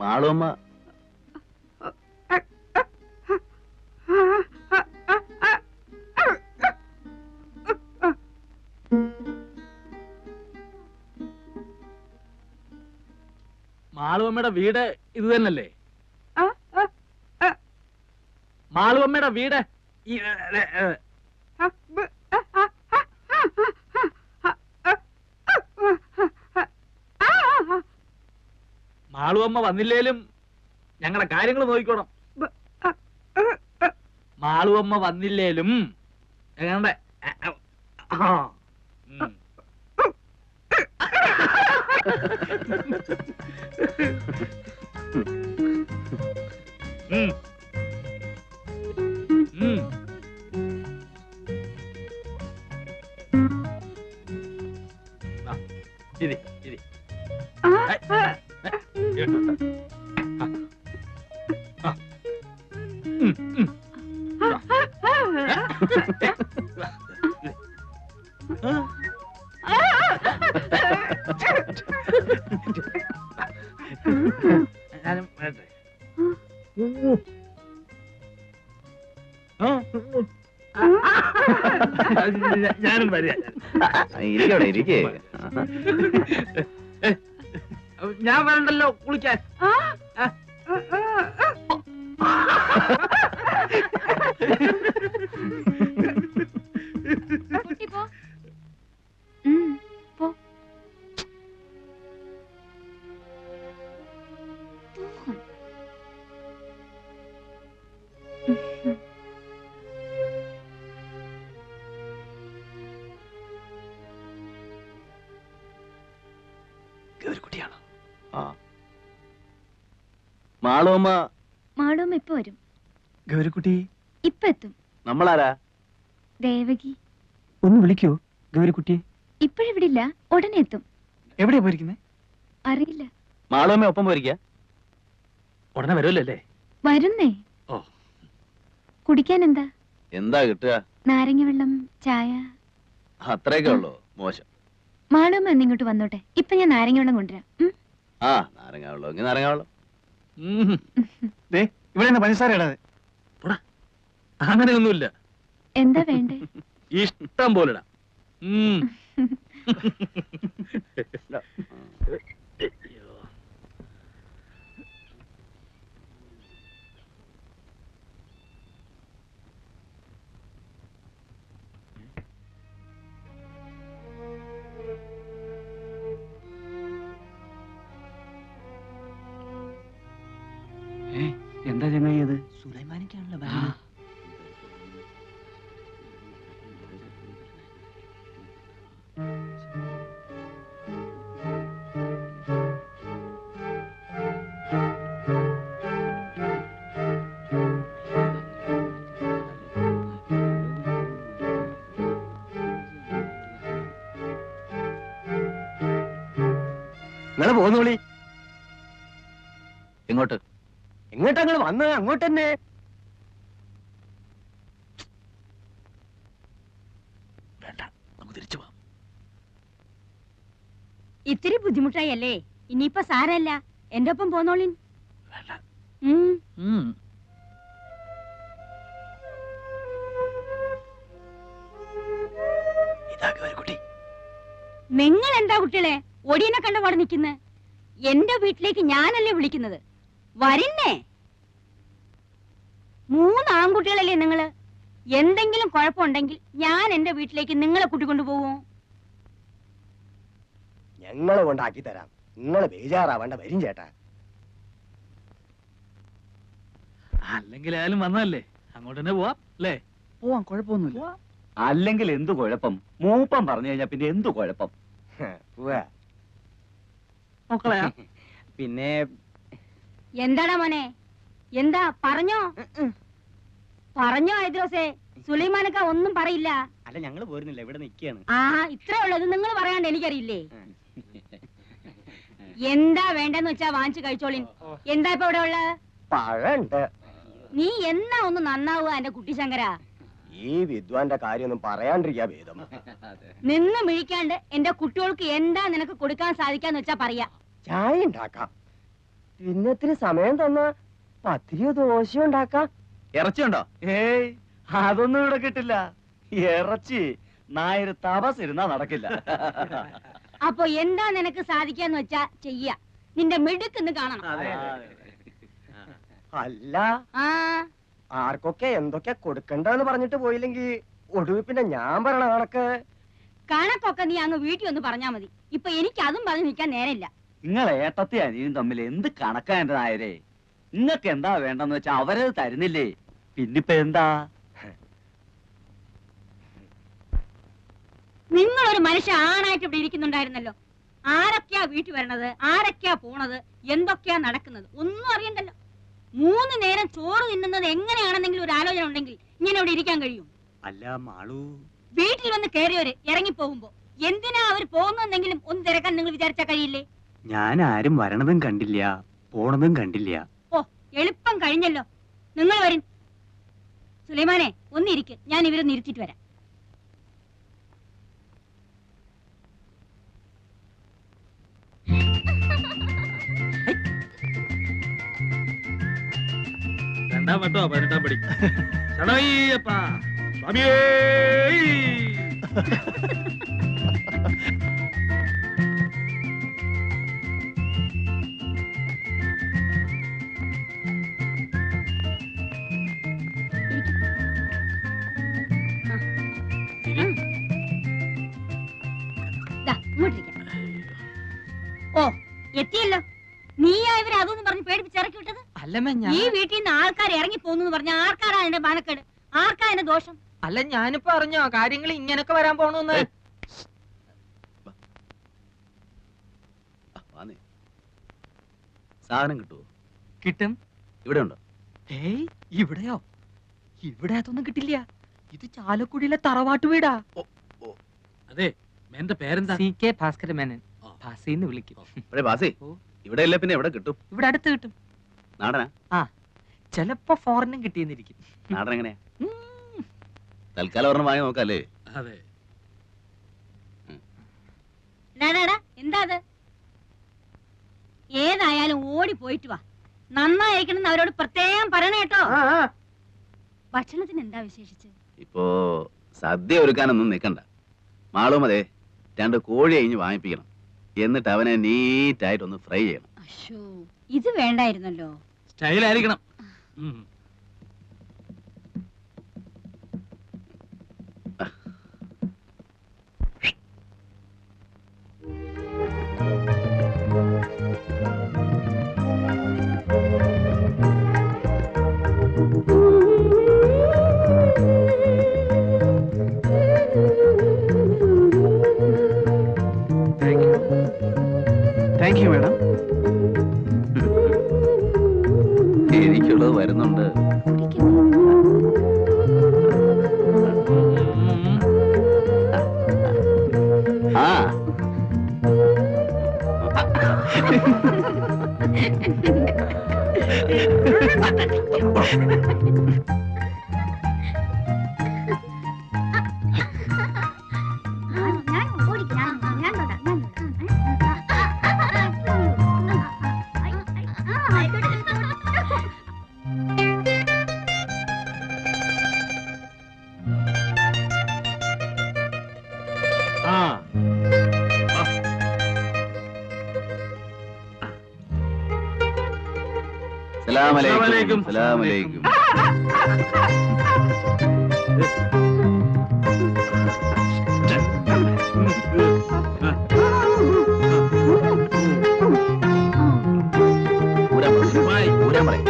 മാളുമ്മ മാളുവമ്മയുടെ വീട് ഇത് തന്നല്ലേ? മാളുവമ്മയുടെ വീട് മാളുവമ്മ വന്നില്ലേലും ഞങ്ങളുടെ കാര്യങ്ങൾ നോക്കിക്കോണം. മാളുവമ്മ വന്നില്ലേലും ഞങ്ങളുടെ ഇരി ഇരി ഞാനും വരിക. ഇരിക്കേ ഞാൻ വരണ്ടല്ലോ കുളിക്കാൻ. ഗൗരിക്കുട്ടിയാണ്. മാളുമ്മ മാളുമ്മ ഇപ്പൊ വരും. ഗൗരിക്കുട്ടി ഇപ്പൊ എത്തും. നമ്മളാരാ? ദേവകി. ഒന്ന് വിളിക്കോ ഗൗരിക്കുട്ടിയെ? ഇപ്പോഴിവിടില്ല, ഉടനെ എത്തും. എവിടെയാ പോയിരിക്കുന്നേ? അറിയില്ല. മാളുമ്മ ഒപ്പം പോയിരിക്ക? ഉടനെ വരുമല്ലേ? വരുന്നേ. ഓ, കുടിക്കാൻ എന്താ? എന്താ കിട്ടുക? നാരങ്ങ വെള്ളം, ചായ. അത്രയൊക്കെ ഉള്ളൂ? മോശം. മാളുമ്മ എന്നിങ്ങോട്ട് വന്നോട്ടെ, ഇപ്പൊ ഞാൻ നാരങ്ങ വെള്ളം കൊണ്ടുവരാം. നാരങ്ങ വെള്ളം എങ്കിൽ നാരങ്ങ വെള്ളം. ഇവിടെ പഞ്ചസാര ഇടാതെ. അങ്ങനെയൊന്നുമില്ല. എന്താ വേണ്ടേ? ഇഷ്ടം പോലെ ഇടാം. എന്താ ചങ്ങായി അത്? സുലൈമാനിക്കാണല്ലോ. നിങ്ങള് പോന്നോളി. എങ്ങോട്ട്? എങ്ങോട്ടാ നിങ്ങൾ വന്നത്? അങ്ങോട്ട് തന്നെ. വേണ്ട, നമുക്ക് തിരിച്ചു പോവാം. ഇത്തിരി ബുദ്ധിമുട്ടായല്ലേ? ഇനിയിപ്പോ സാരല്ല, എന്റെ ഒപ്പം പോന്നോളിൻ. വേണ്ട. ഇതാ ഗൗരിക്കുട്ടി. നിങ്ങൾ എന്താ കുട്ടികളെ ഒടിയനെ കണ്ടപാടെ നിൽക്കുന്നത്? എന്റെ വീട്ടിലേക്ക് ഞാനല്ലേ വിളിക്കുന്നത്? വരുന്നേ. 3 ആൺകുട്ടികളല്ലേ നിങ്ങള്? എന്തെങ്കിലും കുഴപ്പമുണ്ടെങ്കിൽ ഞാൻ എന്റെ വീട്ടിലേക്ക് നിങ്ങളെ കൂട്ടിക്കൊണ്ടു പോവോ? ഞങ്ങളെ കൊണ്ടാക്കി തരാം. നിങ്ങള് ബേജാറാവേണ്ട, വരും ചേട്ടാ. അല്ലെങ്കിൽ ആയാലും വന്നതല്ലേ, അങ്ങോട്ട് തന്നെ പോവാം അല്ലേ? പോവാം, കുഴപ്പമൊന്നുമില്ല. അല്ലെങ്കിൽ എന്തു കുഴപ്പം? മൂപ്പം പറഞ്ഞു കഴിഞ്ഞാ പിന്നെ എന്തു കുഴപ്പം? മക്കളെ പിന്നെ എന്താടാ മോനെ? എന്താ പറഞ്ഞോ? പറഞ്ഞോ ഐദ്രോസേ? സുലൈമാനക്ക ഒന്നും പറയില്ല. അല്ല, ഞങ്ങള് പോരുന്നില്ല, ഇവിടെ നിൽക്കുകയാണ്. ഇത്രേ ഉള്ളത്. നിങ്ങൾ പറയാണ്ട് എനിക്കറിയില്ലേ? എന്താ വേണ്ടെന്ന് വെച്ചാ വാങ്ങിച്ചു കഴിച്ചോളിൻ. എന്താ ഇപ്പൊ ഇവിടെ ഉള്ളത്? പഴണ്ട്. നീ എന്നാ ഒന്ന് നന്നാവുക എന്റെ കുട്ടി ശങ്കര? ഈ വിദ്വാന്റെ കാര്യമൊന്നും പറയാണ്ടിരിക്കാ ഭേദം. നിന്ന് മിഴിക്കാണ്ട് എന്റെ കുട്ടികൾക്ക് എന്താ നിനക്ക് കൊടുക്കാൻ സാധിക്കാന്ന് വെച്ചാ പറയാ. ചായ ഉണ്ടാക്കാം. പിന്നെ ഇത്തിരി സമയം തന്നാ പത്തിരിയോ ദോശയോ ഉണ്ടാക്കാം. ഇറച്ചിയുണ്ടോ? ഏയ്, അതൊന്നും ഇവിടെ കിട്ടില്ല. ഇറച്ചി നായർ തപസ് ഇരുന്നാ നടക്കില്ല. അപ്പൊ എന്താ നിനക്ക് സാധിക്കാന്ന് വെച്ചാ ചെയ്യ. നിന്റെ മിടുക്കെന്ന് കാണണം. അല്ല, ആ ആർക്കൊക്കെ എന്തൊക്കെ കൊടുക്കണ്ടെന്ന് പറഞ്ഞിട്ട് പോയില്ലെങ്കി ഒടുവിൽ പിന്നെ ഞാൻ പറയണ കണക്ക്. കണക്കൊക്കെ നീ അങ്ങ് വീട്ടിൽ ഒന്ന് പറഞ്ഞാ മതി. ഇപ്പൊ എനിക്ക് അതും പറഞ്ഞു നിൽക്കാൻ നേരമില്ല. നിങ്ങൾ ഏട്ടത്തി അനിയും തമ്മിൽ എന്ത് കണക്കാ എന്റെ നായരെ? നിങ്ങക്ക് എന്താ വേണ്ടെന്ന് വെച്ചാ അവരത് തരുന്നില്ലേ? പിന്നിപ്പോ എന്താ? നിങ്ങളൊരു മനുഷ്യ ആണായിട്ട് ഇവിടെ ഇരിക്കുന്നുണ്ടായിരുന്നല്ലോ. ആരൊക്കെയാ വീട്ടിൽ വരണത്, ആരൊക്കെയാ പോണത്, എന്തൊക്കെയാ നടക്കുന്നത് ഒന്നും അറിയണ്ടല്ലോ. 3 നേരം ചോറ് തിന്നുന്നത് എങ്ങനെയാണെന്നെങ്കിലും ഒരു ആലോചന ഉണ്ടെങ്കിൽ ഇങ്ങനെ ഇവിടെ ഇരിക്കാൻ കഴിയും? അല്ല മാളു, വീട്ടിൽ വന്ന് കയറിയവര് ഇറങ്ങി പോകുമ്പോ എന്തിനാ അവർ പോകുന്നെങ്കിലും ഒന്ന് തിരക്കാൻ നിങ്ങൾ വിചാരിച്ചാ കഴിയില്ലേ? ഞാൻ ആരും വരണതും കണ്ടില്ല, പോണതും കണ്ടില്ല. ഓ, എളുപ്പം കഴിഞ്ഞല്ലോ. നിങ്ങൾ വരും. സുലൈമാനെ ഒന്നിരിക്ക്, ഞാൻ ഇവരൊന്ന് ഇരുത്തിട്ട് വരാം. രണ്ടാം വട്ടോ 18-ാം പടി. ശരണയ്യപ്പ സ്വാമിയേ. ദാ, ഇങ്ങോട്ടിരിക്കാം. ഓ, എത്തിയല്ലോ. നീയാ ഇവരെ അതൊന്നും പറഞ്ഞ് പേടിപ്പിച്ച് ഇറക്കി വിട്ടത്? അല്ലമ്മ ഈ വീട്ടിൽ നിന്ന് ആൾക്കാർ ഇറങ്ങി പോകുന്നു പറഞ്ഞ ആർക്കാരാ അതിന്റെ മാനക്കേട്? ആർക്കാ അതിന്റെ ദോഷം? അല്ല ഞാനിപ്പോ അറിഞ്ഞോ കാര്യങ്ങൾ ഇങ്ങനൊക്കെ വരാൻ പോണെന്ന്. സാധനം കിട്ടുവോ? കിട്ടും. ഇവിടെ ഉണ്ടോ? ഏയ്, ഇവിടെയോ? ഇവിടെ അതൊന്നും കിട്ടില്ല. ഇത് ചാലക്കുടിയിലെ തറവാട്ട് വീടാ. അതെ, എന്റെ പേരെന്താ? CK ഭാസ്കര മേനൻ. ഭാസിന്ന് വിളിക്കും. ഇവിടെ ഇല്ല, പിന്നെ എവിടെ കിട്ടും? ഇവിടെ അടുത്ത് കിട്ടും. നാടനാ? ആ, ചിലപ്പോ ഫോറിനും കിട്ടിയെന്നിരിക്കും. നാടൻ എങ്ങനെയാ? തൽക്കാലം ഒരെണ്ണം വാങ്ങി നോക്കാല്ലേ? അതെ. എന്താ അത്? ഏതായാലും ഓടി പോയിട്ട് വാ. നന്നായിരിക്കണം അവരോട് പ്രത്യേകം പറയണ കേട്ടോ. ഭക്ഷണത്തിന് എന്താ വിശേഷിച്ച്? ഇപ്പോ സദ്യ ഒരുക്കാനൊന്നും നിൽക്കണ്ട. മാളും അതെ 2 കോഴി അഴിഞ്ഞ് വാങ്ങിപ്പിക്കണം. എന്നിട്ട് അവനെ നീറ്റായിട്ടൊന്ന് ഫ്രൈ ചെയ്യണം. അശ്ശോ, ഇത് വേണ്ടായിരുന്നല്ലോ. സ്റ്റൈലായിരിക്കണം. Thank you madam. എനിക്കുള്ളത് വരുന്നുണ്ട്. ആ സലാമലൈക്കും. സലാമലൈക്കും. ഊരാൻ പറയും.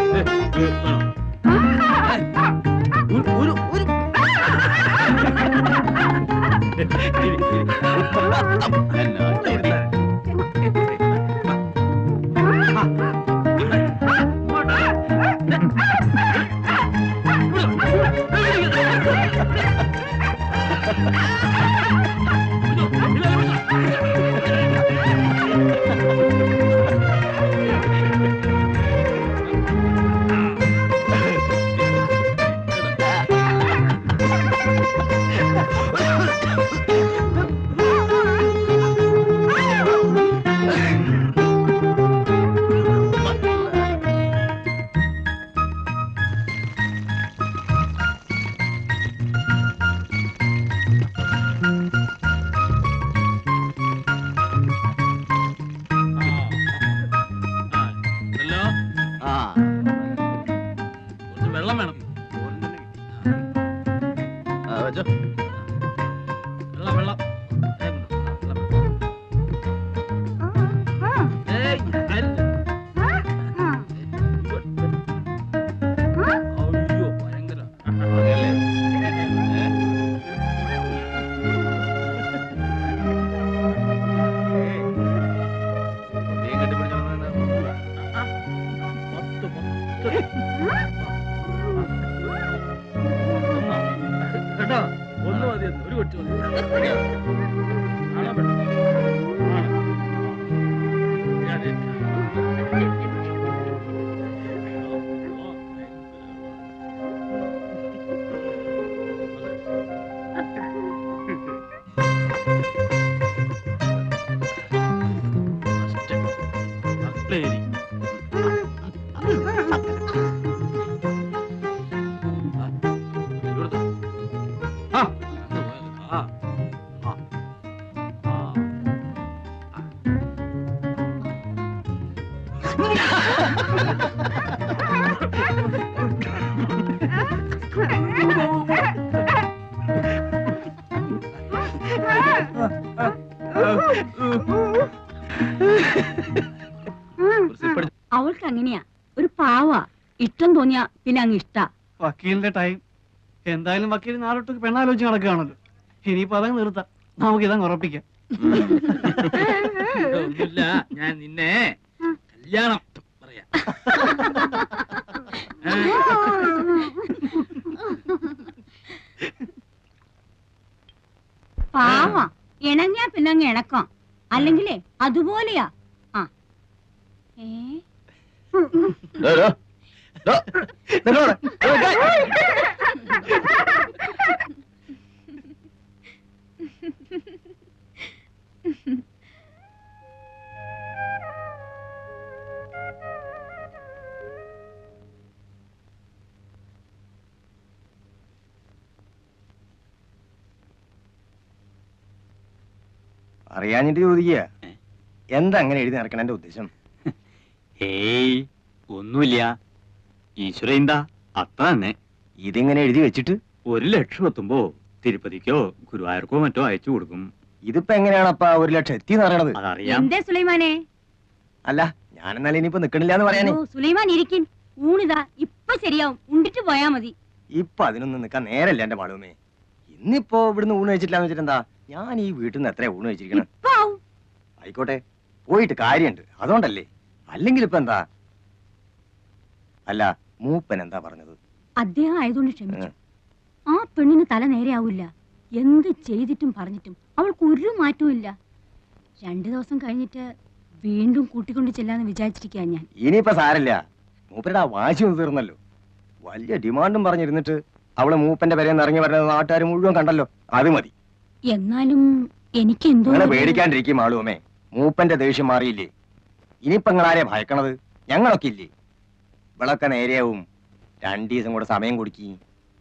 വെള്ളം വേണം വെച്ചോ. വെള്ളം വെള്ളം ഏയ്, അല്ല. അയ്യോ ഭയങ്കര ഉറങ്ങല്ലേ? കുട്ടിയെ കെട്ടിപ്പിടിച്ച് വന്നതെന്താ? പത്ത് കേട്ടോ ഒന്ന് മതി ഒരു കൊച്ചു മതി ആണോ പെണ്ണോ? ആണ്. ഞാനേ. അവൾക്ക് അങ്ങനെയാ, ഒരു പാവാ. ഇഷ്ടം തോന്നിയാ പിന്നെ അങ്ങ് ഇഷ്ടാ. വക്കീലിന്റെ ടൈം എന്തായാലും വക്കീൽ നാളോട്ട് പെണ്ണാലോചിച്ച് നടക്കുകയാണല്ലോ. ഇനിയിപ്പോ അതങ്ങ് നിർത്താം, നമുക്ക് ഇതങ്ങ് ഉറപ്പിക്കാം. ഒന്നുമില്ല, ഞാൻ നിന്നെ കല്യാണം പറയാം. പാവാ, ഇണങ്ങിയാ പിന്നെ അങ്ങ് ഇണക്കാം. അല്ലെങ്കിലേ അതുപോലെയാ. ആ ഏ ഡോ, ഡോ. ഡോ. നിന്നോട്. അറിയാഞ്ഞിട്ട് ചോദിക്കുക, എന്താ അങ്ങനെ എഴുതി നടക്കണ ഉദ്ദേശം? ഏയ് ഒന്നുമില്ല, ഈശ്വര എന്താ അത്ര തന്നെ. ഇതിങ്ങനെ എഴുതി വെച്ചിട്ട് 1,00,000 എത്തുമ്പോ തിരുപ്പതിക്കോ ഗുരുവായൂർക്കോ മറ്റോ അയച്ചു കൊടുക്കും. ഇതിപ്പോ എങ്ങനെയാണപ്പാ 1,00,000 എത്തിന്ന് പറയണത്? അതറിയാം. എന്തേ സുലൈമാനെ? അല്ല, ഞാനെന്നാലും ഇനിയിപ്പോ നിക്കണില്ല എന്ന് പറയാനേ. ഓ, സുലൈമാൻ ഇരിക്കിൻ. ഊണിതാ ഇപ്പൊ ശരിയാവും, ഉണ്ടിട്ട് പോയാ മതി. ഇപ്പൊ അതിനൊന്നും നിക്കാൻ നേരല്ല എന്റെ മാളുമേ. ഇന്നിപ്പോ ഇവിടുന്ന് ഊണ് കഴിച്ചിട്ടില്ലാന്ന് വെച്ചിട്ട് എന്താ, ഞാൻ ഈ വീട്ടിൽ നിന്ന് എത്ര ഊണ് കഴിച്ചിരിക്കണം? ഇപ്പൊ ആവും. ആയിക്കോട്ടെ, പോയിട്ട് കാര്യമുണ്ട്, അതുകൊണ്ടല്ലേ. അല്ലെങ്കിൽ ഇപ്പൊ എന്താ? അല്ല, മൂപ്പൻ എന്താ പറഞ്ഞത്? അദ്ദേഹം ആയതുകൊണ്ട് ക്ഷമിച്ചു. ആ പെണ്ണിന് തല നേരെയാവില്ല. എന്ത് ചെയ്തിട്ടും പറഞ്ഞിട്ടും അവൾക്ക് ഒരു മാറ്റവും ഇല്ല. 2 ദിവസം കഴിഞ്ഞിട്ട് വീണ്ടും കൂട്ടിക്കൊണ്ട് ചെല്ലാന്ന് വിചാരിച്ചിരിക്കുക ഞാൻ. ഇനിയിപ്പോ സാരല്ല, മൂപ്പരുടെ ആ വാശി ഒന്ന് തീർന്നല്ലോ. വലിയ ഡിമാൻഡും പറഞ്ഞിരുന്നിട്ട് അവള് മൂപ്പന്റെ പേരെന്ന് ഇറങ്ങി വരുന്നത് നാട്ടുകാർ മുഴുവൻ കണ്ടല്ലോ, അത് മതി. എന്നാലും എനിക്ക് എന്തോ നിങ്ങളെ പേടിക്കാണ്ടിരിക്കും ആളുമേ, മൂപ്പന്റെ ദേഷ്യം മാറിയില്ലേ? ഇനിയിപ്പോ നിങ്ങളാരെ ഭയക്കണത്? ഞങ്ങളൊക്കെ ഇല്ലേ? ഇവളൊക്കെ നേരെയാവും. 2 ദിവസം കൂടെ സമയം കൊടുക്കി,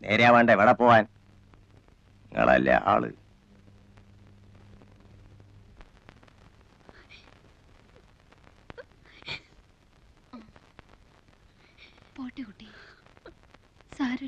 നേരെയാവാണ്ട എവിടെ പോവാൻ? നിങ്ങളല്ലേ ആള്.